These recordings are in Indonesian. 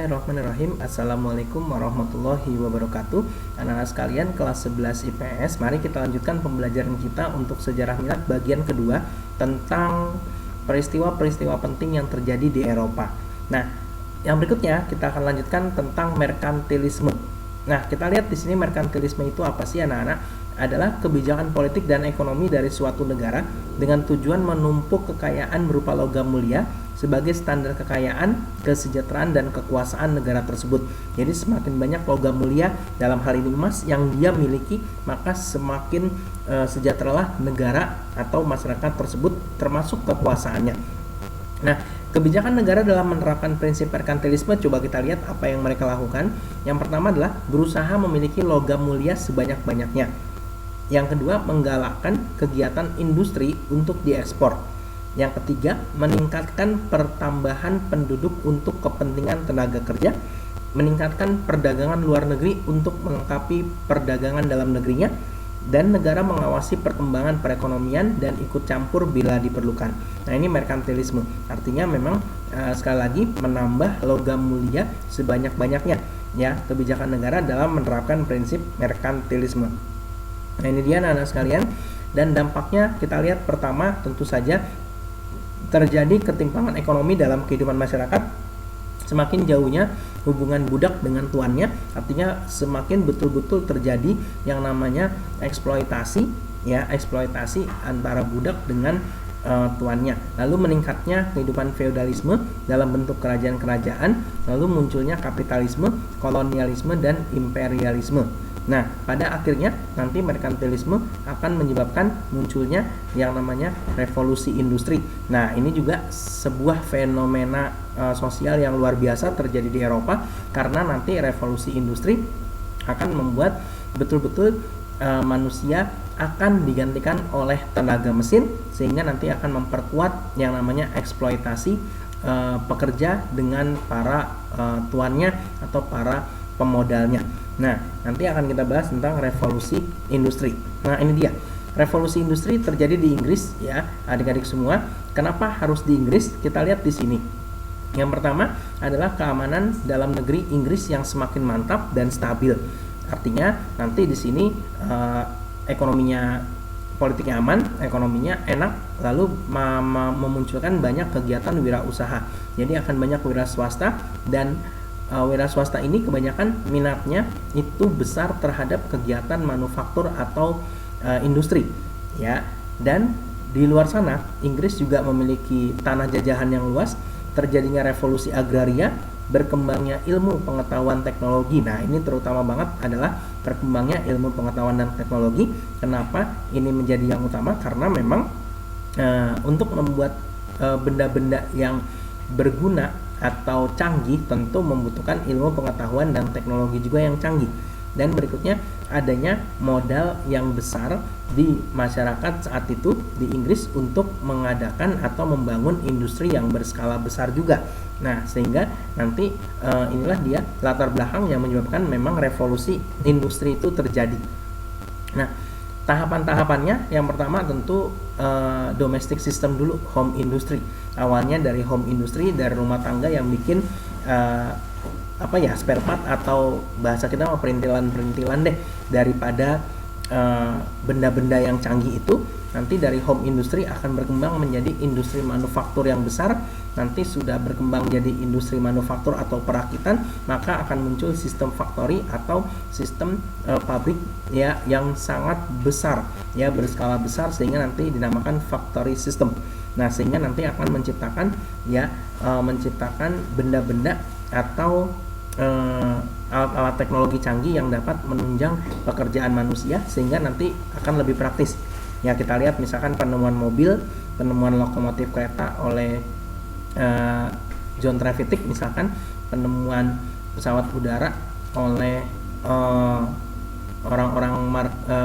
Bismillahirrahmanirrahim. Assalamualaikum warahmatullahi wabarakatuh. Anak-anak sekalian kelas 11 IPS, mari kita lanjutkan pembelajaran kita untuk sejarah milad bagian kedua tentang peristiwa-peristiwa penting yang terjadi di Eropa. Nah, yang berikutnya kita akan lanjutkan tentang merkantilisme. Nah, kita lihat di sini merkantilisme itu apa sih anak-anak? Adalah kebijakan politik dan ekonomi dari suatu negara dengan tujuan menumpuk kekayaan berupa logam mulia sebagai standar kekayaan, kesejahteraan, dan kekuasaan negara tersebut. Jadi semakin banyak logam mulia, dalam hal ini emas, yang dia miliki, maka semakin sejahteralah negara atau masyarakat tersebut termasuk kekuasaannya. Nah, kebijakan negara dalam menerapkan prinsip merkantilisme, coba kita lihat apa yang mereka lakukan. Yang pertama adalah berusaha memiliki logam mulia sebanyak-banyaknya. Yang kedua, menggalakkan kegiatan industri untuk diekspor. Yang ketiga, meningkatkan pertambahan penduduk untuk kepentingan tenaga kerja, meningkatkan perdagangan luar negeri untuk melengkapi perdagangan dalam negerinya, dan negara mengawasi perkembangan perekonomian dan ikut campur bila diperlukan. Nah, ini merkantilisme. Artinya memang sekali lagi menambah logam mulia sebanyak-banyaknya, ya, kebijakan negara dalam menerapkan prinsip merkantilisme. Nah, ini dia anak-anak sekalian, dan dampaknya kita lihat pertama tentu saja terjadi ketimpangan ekonomi dalam kehidupan masyarakat. Semakin jauhnya hubungan budak dengan tuannya, artinya semakin betul-betul terjadi yang namanya eksploitasi, ya, eksploitasi antara budak dengan tuannya. Lalu meningkatnya kehidupan feodalisme dalam bentuk kerajaan-kerajaan, lalu munculnya kapitalisme, kolonialisme, dan imperialisme. Nah, pada akhirnya nanti merkantilisme akan menyebabkan munculnya yang namanya revolusi industri. Nah, ini juga sebuah fenomena sosial yang luar biasa terjadi di Eropa, karena nanti revolusi industri akan membuat betul-betul manusia akan digantikan oleh tenaga mesin, sehingga nanti akan memperkuat yang namanya eksploitasi pekerja dengan para tuannya atau para pemodalnya. Nah, nanti akan kita bahas tentang revolusi industri. Nah, ini dia. Revolusi industri terjadi di Inggris, ya, adik-adik semua. Kenapa harus di Inggris? Kita lihat di sini. Yang pertama adalah keamanan dalam negeri Inggris yang semakin mantap dan stabil. Artinya nanti di sini ekonominya, politiknya aman, ekonominya enak, lalu memunculkan banyak kegiatan wirausaha. Jadi akan banyak wira swasta, dan wira swasta ini kebanyakan minatnya itu besar terhadap kegiatan manufaktur atau industri, ya. Dan di luar sana Inggris juga memiliki tanah jajahan yang luas, terjadinya revolusi agraria, berkembangnya ilmu pengetahuan teknologi. Nah, ini terutama banget adalah berkembangnya ilmu pengetahuan dan teknologi. Kenapa ini menjadi yang utama? Karena memang untuk membuat benda-benda yang berguna atau canggih tentu membutuhkan ilmu pengetahuan dan teknologi juga yang canggih. Dan berikutnya adanya modal yang besar di masyarakat saat itu di Inggris untuk mengadakan atau membangun industri yang berskala besar juga. Nah, sehingga nanti inilah dia latar belakang yang menyebabkan memang revolusi industri itu terjadi. Nah, tahapan-tahapannya yang pertama tentu domestic system dulu, home industry. Awalnya dari home industry, dari rumah tangga yang bikin spare part, atau bahasa kita mah perintilan-perintilan deh, daripada benda-benda yang canggih itu. Nanti dari home industry akan berkembang menjadi industri manufaktur yang besar. Nanti sudah berkembang jadi industri manufaktur atau perakitan, maka akan muncul sistem factory atau sistem pabrik, ya, yang sangat besar, ya, berskala besar, sehingga nanti dinamakan factory system. Nah, sehingga nanti akan menciptakan menciptakan benda-benda atau alat-alat teknologi canggih yang dapat menunjang pekerjaan manusia, sehingga nanti akan lebih praktis. Ya, kita lihat misalkan penemuan mobil, penemuan lokomotif kereta oleh John Trevithick, misalkan penemuan pesawat udara oleh orang-orang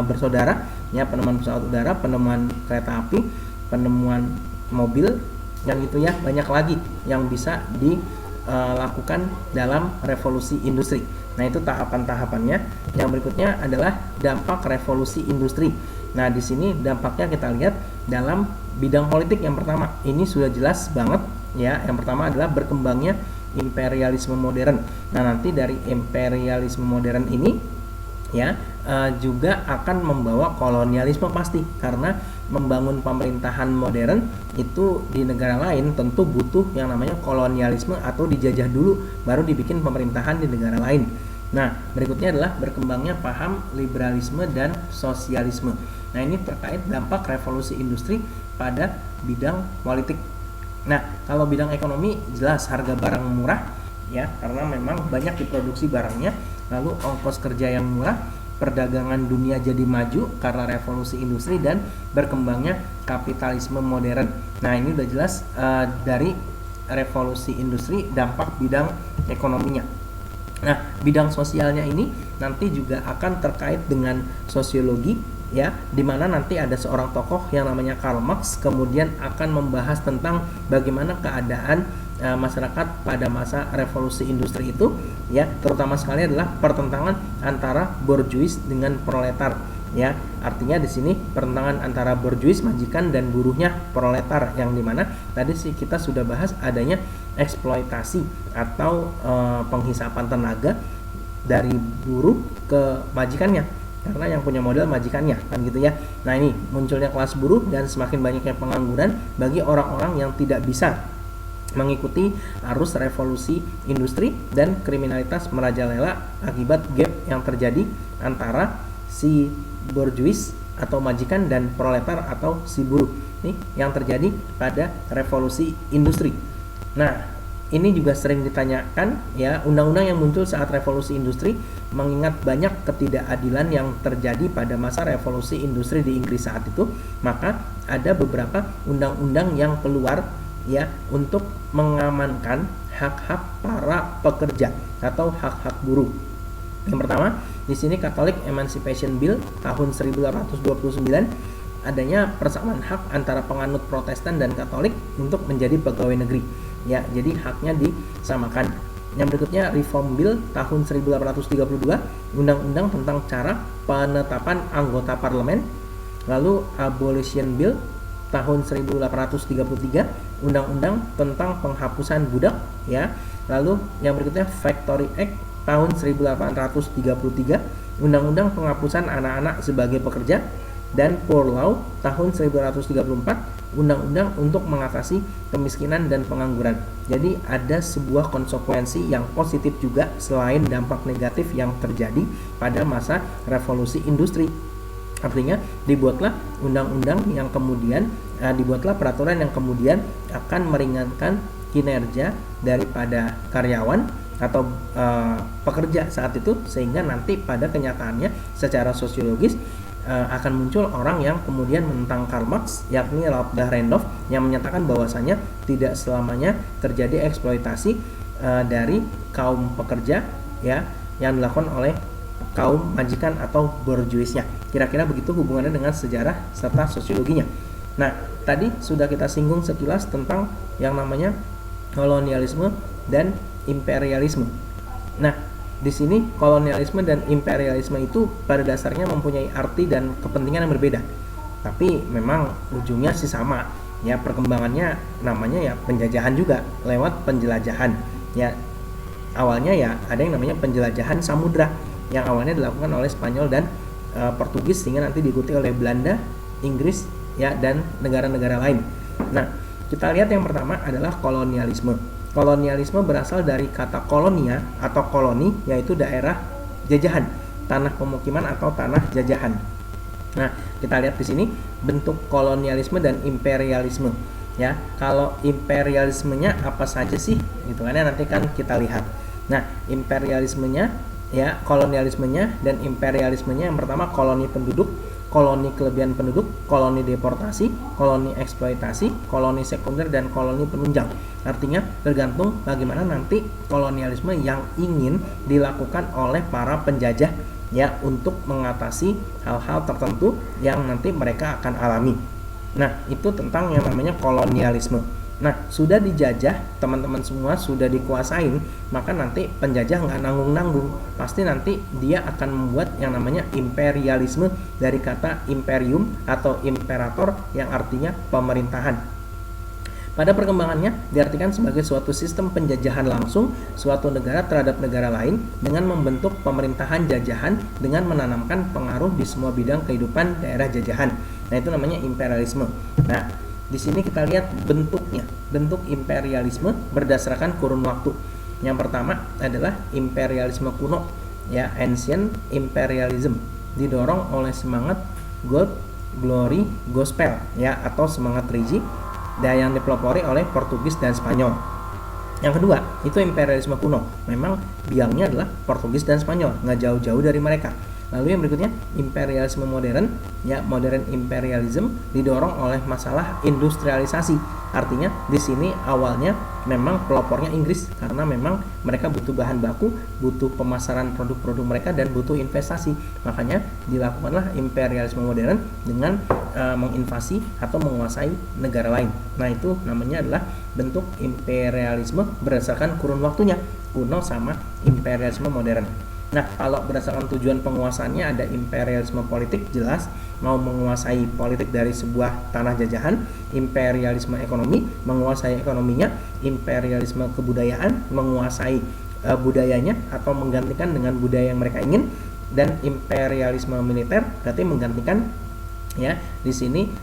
bersaudara, ya, penemuan pesawat udara, penemuan kereta api, penemuan mobil, dan itu ya banyak lagi yang bisa dilakukan dalam revolusi industri. Nah, itu tahapan-tahapannya. Yang berikutnya adalah dampak revolusi industri. Nah, di sini dampaknya kita lihat dalam bidang politik. Yang pertama, ini sudah jelas banget, ya. Yang pertama adalah berkembangnya imperialisme modern. Nah, nanti dari imperialisme modern ini ya juga akan membawa kolonialisme pasti, karena membangun pemerintahan modern itu di negara lain tentu butuh yang namanya kolonialisme atau dijajah dulu baru dibikin pemerintahan di negara lain. Nah, berikutnya adalah berkembangnya paham liberalisme dan sosialisme. Nah, ini terkait dampak revolusi industri pada bidang politik. Nah, kalau bidang ekonomi jelas harga barang murah ya, karena memang banyak diproduksi barangnya, lalu ongkos kerja yang murah, perdagangan dunia jadi maju karena revolusi industri dan berkembangnya kapitalisme modern. Nah, ini udah jelas dari revolusi industri dampak bidang ekonominya. Nah, bidang sosialnya ini nanti juga akan terkait dengan sosiologi ya, dimana nanti ada seorang tokoh yang namanya Karl Marx kemudian akan membahas tentang bagaimana keadaan masyarakat pada masa revolusi industri itu ya, terutama sekali adalah pertentangan antara borjuis dengan proletar ya. Artinya di sini pertentangan antara borjuis majikan dan buruhnya proletar, yang dimana tadi sih kita sudah bahas adanya eksploitasi atau penghisapan tenaga dari buruh ke majikannya, karena yang punya modal majikannya kan gitu ya. Nah, ini munculnya kelas buruh dan semakin banyaknya pengangguran bagi orang-orang yang tidak bisa mengikuti arus revolusi industri, dan kriminalitas merajalela akibat gap yang terjadi antara si borjuis atau majikan dan proletar atau si buruh. Ini yang terjadi pada revolusi industri. Nah, ini juga sering ditanyakan ya, undang-undang yang muncul saat revolusi industri mengingat banyak ketidakadilan yang terjadi pada masa revolusi industri di Inggris saat itu, maka ada beberapa undang-undang yang keluar ya untuk mengamankan hak-hak para pekerja atau hak-hak buruh. Yang pertama, di sini Catholic Emancipation Bill tahun 1829, adanya persamaan hak antara penganut Protestan dan Katolik untuk menjadi pegawai negeri. Ya, jadi haknya disamakan. Yang berikutnya Reform Bill tahun 1832, undang-undang tentang cara penetapan anggota parlemen. Lalu Abolition Bill tahun 1833, undang-undang tentang penghapusan budak ya. Lalu yang berikutnya Factory Act tahun 1833, undang-undang penghapusan anak-anak sebagai pekerja, dan Poor Law tahun 1834, undang-undang untuk mengatasi kemiskinan dan pengangguran. Jadi ada sebuah konsekuensi yang positif juga selain dampak negatif yang terjadi pada masa revolusi industri. Artinya dibuatlah undang-undang yang kemudian dibuatlah peraturan yang kemudian akan meringankan kinerja daripada karyawan atau pekerja saat itu, sehingga nanti pada kenyataannya secara sosiologis akan muncul orang yang kemudian menentang Karl Marx, yakni Ralph Dahrendorf, yang menyatakan bahwasanya tidak selamanya terjadi eksploitasi dari kaum pekerja ya, yang dilakukan oleh kaum majikan atau borjuisnya. Kira-kira begitu hubungannya dengan sejarah serta sosiologinya. Nah, tadi sudah kita singgung sekilas tentang yang namanya kolonialisme dan imperialisme. Nah, di sini kolonialisme dan imperialisme itu pada dasarnya mempunyai arti dan kepentingan yang berbeda. Tapi memang ujungnya sih sama. Ya, perkembangannya namanya ya penjajahan juga lewat penjelajahan. Ya, awalnya ya ada yang namanya penjelajahan samudra yang awalnya dilakukan oleh Spanyol dan Portugis, sehingga nanti diikuti oleh Belanda, Inggris ya, dan negara-negara lain. Nah, kita lihat yang pertama adalah kolonialisme. Kolonialisme berasal dari kata kolonia atau koloni, yaitu daerah jajahan, tanah pemukiman atau tanah jajahan. Nah, kita lihat di sini bentuk kolonialisme dan imperialisme. Ya, kalau imperialismenya apa saja sih? Itu kan nanti kan kita lihat. Nah, imperialismenya ya, kolonialismenya dan imperialismenya yang pertama koloni penduduk, koloni kelebihan penduduk, koloni deportasi, koloni eksploitasi, koloni sekunder, dan koloni penunjang. Artinya tergantung bagaimana nanti kolonialisme yang ingin dilakukan oleh para penjajah ya, untuk mengatasi hal-hal tertentu yang nanti mereka akan alami. Nah, itu tentang yang namanya kolonialisme. Nah, sudah dijajah, teman-teman semua sudah dikuasain, maka nanti penjajah nggak nanggung-nanggung. Pasti nanti dia akan membuat yang namanya imperialisme dari kata imperium atau imperator yang artinya pemerintahan. Pada perkembangannya diartikan sebagai suatu sistem penjajahan langsung suatu negara terhadap negara lain dengan membentuk pemerintahan jajahan dengan menanamkan pengaruh di semua bidang kehidupan daerah jajahan. Nah, itu namanya imperialisme. Nah, di sini kita lihat bentuknya. Bentuk imperialisme berdasarkan kurun waktu. Yang pertama adalah imperialisme kuno, ya, ancient imperialism, didorong oleh semangat God, Glory, Gospel, ya, atau semangat religi dan yang dipelopori oleh Portugis dan Spanyol. Yang kedua, itu imperialisme kuno. Memang biangnya adalah Portugis dan Spanyol, nggak jauh-jauh dari mereka. Lalu yang berikutnya, imperialisme modern, ya, modern imperialism didorong oleh masalah industrialisasi. Artinya di sini awalnya memang pelopornya Inggris karena memang mereka butuh bahan baku, butuh pemasaran produk-produk mereka dan butuh investasi. Makanya dilakukanlah imperialisme modern dengan menginvasi atau menguasai negara lain. Nah, itu namanya adalah bentuk imperialisme berdasarkan kurun waktunya, kuno sama imperialisme modern. Nah, kalau berdasarkan tujuan penguasaannya ada imperialisme politik, jelas mau menguasai politik dari sebuah tanah jajahan, imperialisme ekonomi, menguasai ekonominya, imperialisme kebudayaan, menguasai budayanya atau menggantikan dengan budaya yang mereka ingin, dan imperialisme militer berarti menggantikan, ya, di sini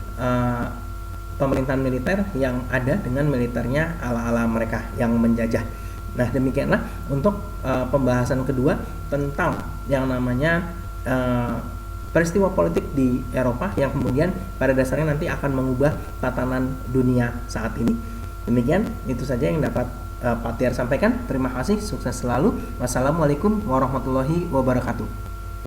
pemerintahan militer yang ada dengan militernya ala-ala mereka yang menjajah. Nah, demikianlah untuk pembahasan kedua tentang yang namanya peristiwa politik di Eropa yang kemudian pada dasarnya nanti akan mengubah tatanan dunia saat ini. Demikian, itu saja yang dapat Pak Tiar sampaikan. Terima kasih, sukses selalu. Wassalamualaikum warahmatullahi wabarakatuh.